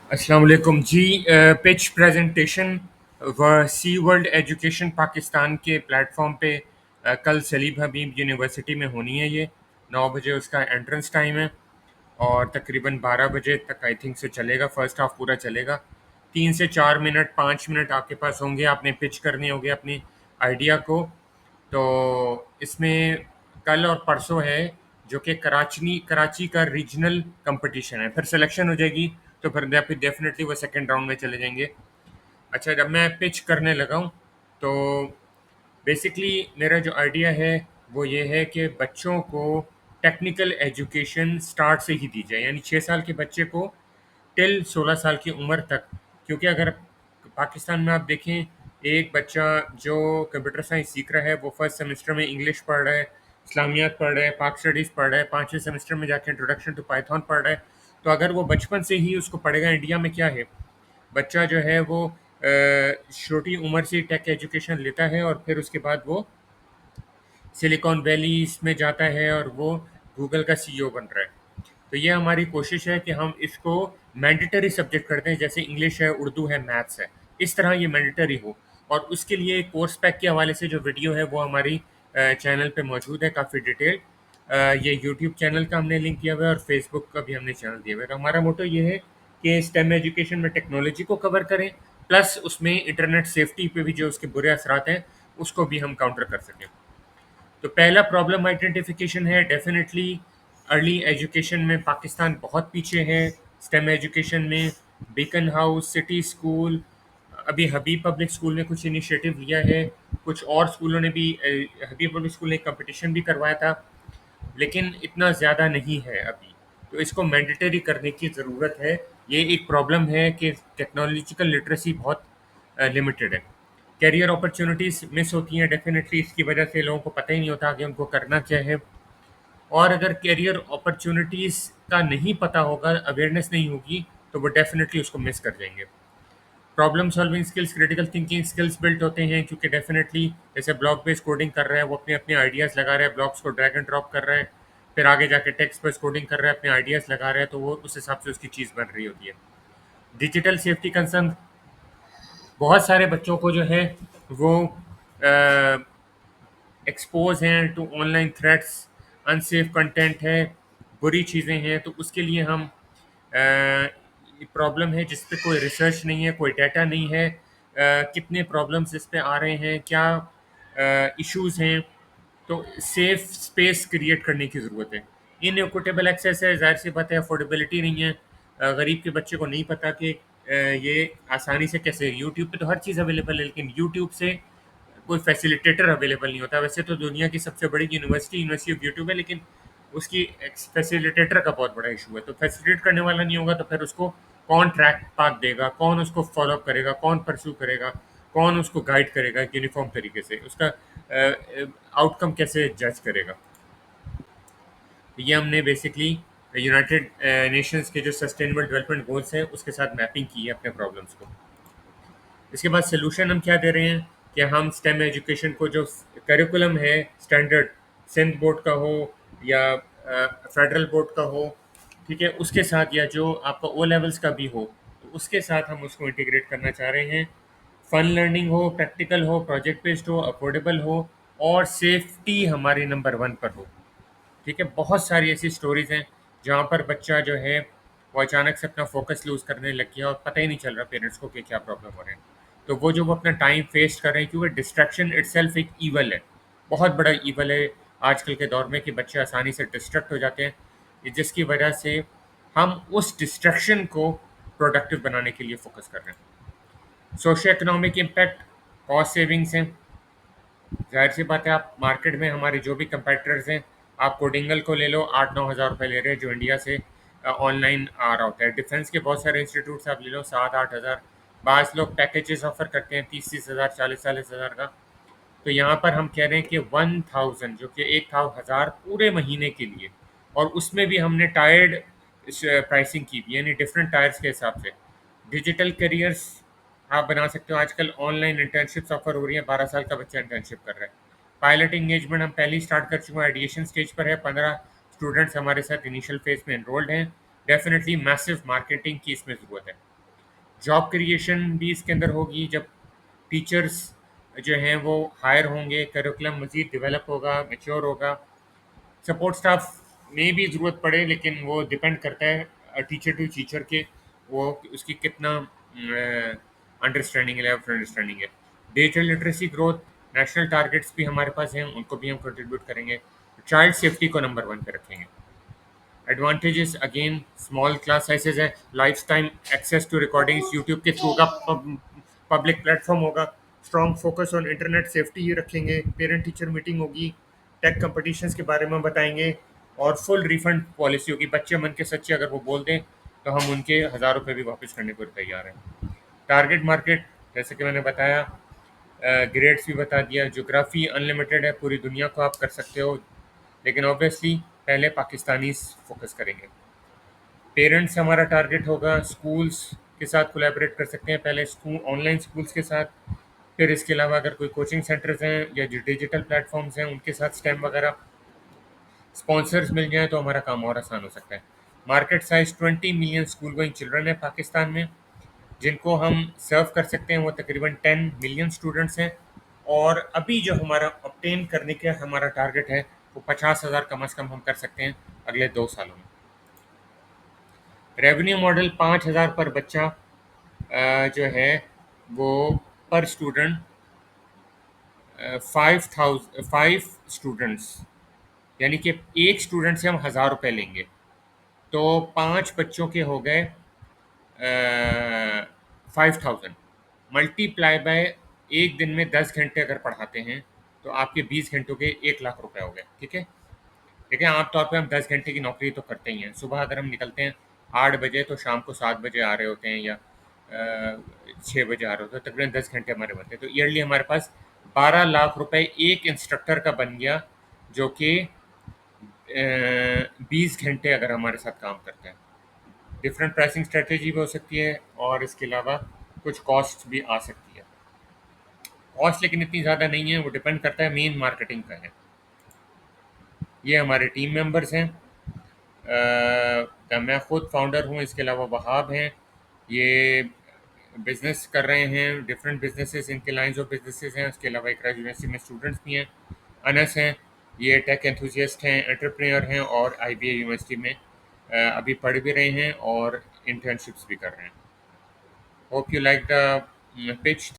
अस्सलाम वालेकुम जी। Pitch presentation व सी वर्ल्ड एजुकेशन पाकिस्तान के प्लेटफॉर्म पे कल सलीम हबीब यूनिवर्सिटी में होनी है। ये 9 बजे उसका एंट्रेंस टाइम है और तकरीबन 12 बजे तक आई थिंक से चलेगा। फर्स्ट हाफ पूरा चलेगा। 3 से 4 मिनट 5 मिनट आपके पास होंगे, आपने पिच करनी होगी अपनी आइडिया को। तो इसमें कल और परसों है जो कि कराची कराची का रीजनल कंपटीशन है। फिर सिलेक्शन हो जाएगी तो फिर डेफिनेटली वो सेकंड राउंड में चले जाएंगे। अच्छा, जब मैं पिच करने लगा हूँ तो बेसिकली मेरा जो आइडिया है वो ये है कि बच्चों को टेक्निकल एजुकेशन स्टार्ट से ही दी जाए, यानी 6 साल के बच्चे को टिल 16 साल की उम्र तक। क्योंकि अगर पाकिस्तान में आप देखें, एक बच्चा जो कंप्यूटर साइंस सीख रहा है वो फर्स्ट सेमेस्टर में इंग्लिश पढ़ रहा है, इस्लामियात पढ़ रहा है, पाक स्टडीज़ पढ़ रहा है, 5वें सेमेस्टर में जाके इंट्रोडक्शन टू पाइथन पढ़ रहा है। तो अगर वो बचपन से ही उसको पढ़ेगा, इंडिया में क्या है, बच्चा जो है वो छोटी उम्र से टेक एजुकेशन लेता है और फिर उसके बाद वो सिलिकॉन वैली में जाता है और वो गूगल का सीईओ बन रहा है। तो ये हमारी कोशिश है कि हम इसको मैंडेटरी सब्जेक्ट कर दें, जैसे इंग्लिश है, उर्दू है, मैथ्स है। इस तरह ये मैंडेटरी हो। और उसके लिए कोर्स पैक के हवाले से जो वीडियो है वो हमारी चैनल पे मौजूद है, काफ़ी डिटेल। ये यूट्यूब चैनल का हमने लिंक किया हुआ है और फेसबुक का भी हमने चैनल दिया हुआ है। तो हमारा मोटो ये है कि स्टेम एजुकेशन में टेक्नोलॉजी को कवर करें, प्लस उसमें इंटरनेट सेफ्टी पे भी जो उसके बुरे असरात हैं उसको भी हम काउंटर कर सकें। तो पहला प्रॉब्लम आइडेंटिफिकेशन है। डेफिनेटली अर्ली एजुकेशन में पाकिस्तान बहुत पीछे है। स्टेम एजुकेशन में बीकन हाउस, सिटी स्कूल, अभी हबीब पब्लिक स्कूल ने कुछ इनिशिएटिव लिया है। कुछ और स्कूलों ने भी हबीब पब्लिक स्कूल ने कंपटीशन भी करवाया था, लेकिन इतना ज़्यादा नहीं है अभी। तो इसको मैंडेटरी करने की ज़रूरत है। ये एक प्रॉब्लम है कि टेक्नोलॉजिकल लिटरेसी बहुत लिमिटेड है। करियर अपॉर्चुनिटीज़ मिस होती हैं डेफिनेटली, इसकी वजह से लोगों को पता ही नहीं होता कि उनको करना क्या है। और अगर करियर अपॉर्चुनिटीज़ का नहीं पता होगा, अवेयरनेस नहीं होगी, तो वो डेफिनेटली उसको मिस कर जाएंगे। Problem solving skills, critical thinking skills built होते हैं, क्योंकि डेफिनेटली जैसे ब्लॉक बेस्ड कोडिंग कर रहा है, वो अपने अपने आइडियाज़ लगा रहा है, ब्लॉक्स को ड्रैग एंड ड्रॉप कर रहा है, फिर आगे जाके टेक्स्ट बेस्ड कोडिंग कर रहा है, अपने आइडियाज़ लगा रहा है, तो वो उस हिसाब से उसकी चीज़ बन रही होती है। डिजिटल सेफ्टी कंसर्न, बहुत सारे बच्चों को जो है वो एक्सपोज हैं to online threats, unsafe content है, बुरी चीज़ें हैं। तो उसके लिए हम प्रॉब्लम है जिस पे कोई रिसर्च नहीं है, कोई डाटा नहीं है, कितने प्रॉब्लम्स इस पे आ रहे हैं, क्या इश्यूज हैं। तो सेफ स्पेस क्रिएट करने की ज़रूरत है। इन इक्विटेबल एक्सेस है, जाहिर सी बात है, अफोर्डेबिलिटी नहीं है। गरीब के बच्चे को नहीं पता कि ये आसानी से कैसे, यूट्यूब पे तो हर चीज़ अवेलेबल है, लेकिन यूट्यूब से कोई फैसिलिटेटर अवेलेबल नहीं होता। वैसे तो दुनिया की सबसे बड़ी यूनिवर्सिटी यूनिवर्सिटी ऑफ यूट्यूब है, लेकिन उसकी फैसिलिटेटर का बहुत बड़ा इशू है। तो फैसिलिटेट करने वाला नहीं होगा तो फिर उसको कौन ट्रैक पाथ देगा, कौन उसको फॉलोअप करेगा, कौन परस्यू करेगा, कौन उसको गाइड करेगा एक यूनिफॉर्म तरीके से, उसका आउटकम कैसे जज करेगा। तो ये हमने बेसिकली यूनाइटेड नेशंस के जो सस्टेनेबल डेवलपमेंट गोल्स हैं उसके साथ मैपिंग की है अपने प्रॉब्लम्स को। इसके बाद सोल्यूशन हम क्या दे रहे हैं कि हम स्टेम एजुकेशन को जो करिकुलम है स्टैंडर्ड, सिंध बोर्ड का हो या फेडरल बोर्ड का हो, ठीक है, उसके साथ, या जो आपका ओ लेवल्स का भी हो, तो उसके साथ हम उसको इंटीग्रेट करना चाह रहे हैं। फन लर्निंग हो, प्रैक्टिकल हो, प्रोजेक्ट बेस्ड हो, अफोर्डेबल हो, और सेफ्टी हमारी नंबर 1 पर हो। ठीक है, बहुत सारी ऐसी स्टोरीज हैं जहाँ पर बच्चा जो है वो अचानक से अपना फोकस लूज करने लग गया और पता ही नहीं चल रहा पेरेंट्स को कि क्या प्रॉब्लम हो रहे हैं। तो वो जो वो अपना टाइम वेस्ट कर रहे हैं, क्योंकि डिस्ट्रैक्शन इटसेल्फ एक ईवल है, बहुत बड़ा ईवल है आजकल के दौर में, कि बच्चे आसानी से डिस्ट्रैक्ट हो जाते हैं, जिसकी वजह से हम उस डिस्ट्रैक्शन को प्रोडक्टिव बनाने के लिए फोकस कर रहे हैं। Socio economic impact, cost savings हैं। ज़ाहिर सी बात है, आप मार्केट में हमारे जो भी कंपेटिटर्स हैं, आप कोडिंगल को ले लो, 8-9 हज़ार रुपये ले रहे हैं, जो इंडिया से ऑनलाइन आ रहा होता है। डिफेंस के बहुत सारे इंस्टीट्यूट्स आप ले लो, 7-8 हज़ार। बाज़ लोग पैकेजेस ऑफर करते हैं 30-30 हज़ार, 40-40 हज़ार का। तो यहाँ पर हम कह रहे हैं कि 1000, जो कि 1,000 पूरे महीने के लिए, और उसमें भी हमने टायर्ड प्राइसिंग की भी, यानी डिफरेंट टायर्स के हिसाब से। डिजिटल करियर्स आप बना सकते हो। आजकल ऑनलाइन इंटर्नशिप्स ऑफर हो रही है, 12 साल का बच्चा इंटर्नशिप कर रहा है। पायलट इंगेजमेंट हम पहले ही स्टार्ट कर चुके हैं, आइडिएशन स्टेज पर है। 15 स्टूडेंट्स हमारे साथ इनिशियल फेज में एनरोल्ड हैं। डेफिनेटली मैसिव मार्केटिंग की इसमें ज़रूरत है। जॉब क्रिएशन भी इसके अंदर होगी जब टीचर्स जो हैं वो हायर होंगे, करिकुलम मज़ीद डेवलप होगा, मैच्योर होगा। सपोर्ट स्टाफ में भी ज़रूरत पड़े, लेकिन वो डिपेंड करता है टीचर टू टीचर के, वो उसकी कितना अंडरस्टैंडिंग, लेवल ऑफ अंडरस्टैंडिंग है। Digital literacy growth, national targets भी हमारे पास हैं, उनको भी हम कंट्रीब्यूट करेंगे। चाइल्ड सेफ्टी को नंबर वन पे रखेंगे। Advantages again, small class sizes है, life time access to recordings YouTube के थ्रू का पब्लिक प्लेटफॉर्म होगा। Strong focus on internet safety ही रखेंगे। पेरेंट टीचर मीटिंग होगी, टेक कंपटीशंस के बारे में बताएंगे, और फुल रिफंड पॉलिसी होगी। बच्चे मन के सच्चे अगर वो बोल दें तो हम उनके 1,000 रुपये भी वापस करने को तैयार हैं। टारगेट मार्केट, जैसे कि मैंने बताया, ग्रेड्स भी बता दिया। ज्योग्राफी अनलिमिटेड है, पूरी दुनिया को आप कर सकते हो, लेकिन ऑब्वियसली पहले पाकिस्तानी फोकस करेंगे। पेरेंट्स हमारा टारगेट होगा, स्कूल्स के साथ कोलैबोरेट कर सकते हैं, पहले स्कूल ऑनलाइन स्कूल्स के साथ, फिर इसके अलावा अगर कोई कोचिंग सेंटर्स हैं या जो डिजिटल प्लेटफॉर्म्स हैं उनके साथ स्टेम वगैरह स्पॉन्सर्स मिल जाए तो हमारा काम और आसान हो सकता है। Market size 20 million school going children है पाकिस्तान में, जिनको हम सर्व कर सकते हैं वो तकरीबन 10 मिलियन स्टूडेंट्स हैं। और अभी जो हमारा ऑब्टेन करने का हमारा टारगेट है वो 50,000 कम से कम हम कर सकते हैं अगले 2 सालों में। रेवेन्यू मॉडल 5,000 पर बच्चा जो है वो पर स्टूडेंट, 5 स्टूडेंट्स, यानी कि एक स्टूडेंट से हम 1,000 रुपये लेंगे, तो 5 बच्चों के हो गए 5,000 मल्टीप्लाई बाय, एक दिन में 10 घंटे अगर पढ़ाते हैं तो आपके 20 घंटों के 1 लाख रुपए हो गए। ठीक है। देखिए, आमतौर पे हम 10 घंटे की नौकरी तो करते ही हैं। सुबह अगर हम निकलते हैं 8 बजे तो शाम को 7 बजे आ रहे होते हैं, या 6 बजे आ रहे होते हैं, तकरीबन 10 घंटे हमारे बनते हैं। तो ईयरली हमारे पास 12 लाख रुपए एक इंस्ट्रक्टर का बन गया, जो कि 20 घंटे अगर हमारे साथ काम करते हैं। डिफरेंट प्राइसिंग स्ट्रेटेजी भी हो सकती है, और इसके अलावा कुछ कॉस्ट भी आ सकती है। कॉस्ट लेकिन इतनी ज़्यादा नहीं है, वो डिपेंड करता है मेन मार्केटिंग का है। ये हमारे टीम मेंबर्स हैं। मैं खुद फाउंडर हूँ, इसके अलावा वहाब हैं, ये बिजनेस कर रहे हैं, डिफरेंट बिजनेसेस, इनके लाइंस ऑफ बिजनेसेस हैं। उसके अलावा एक यूनिवर्सिटी में स्टूडेंट्स भी हैं। अनस हैं, ये टेक एंथुजियस्ट हैं, एंटरप्रेन्योर हैं, और IBA यूनिवर्सिटी में अभी पढ़ भी रहे हैं और इंटर्नशिप्स भी कर रहे हैं। Hope you like the pitch.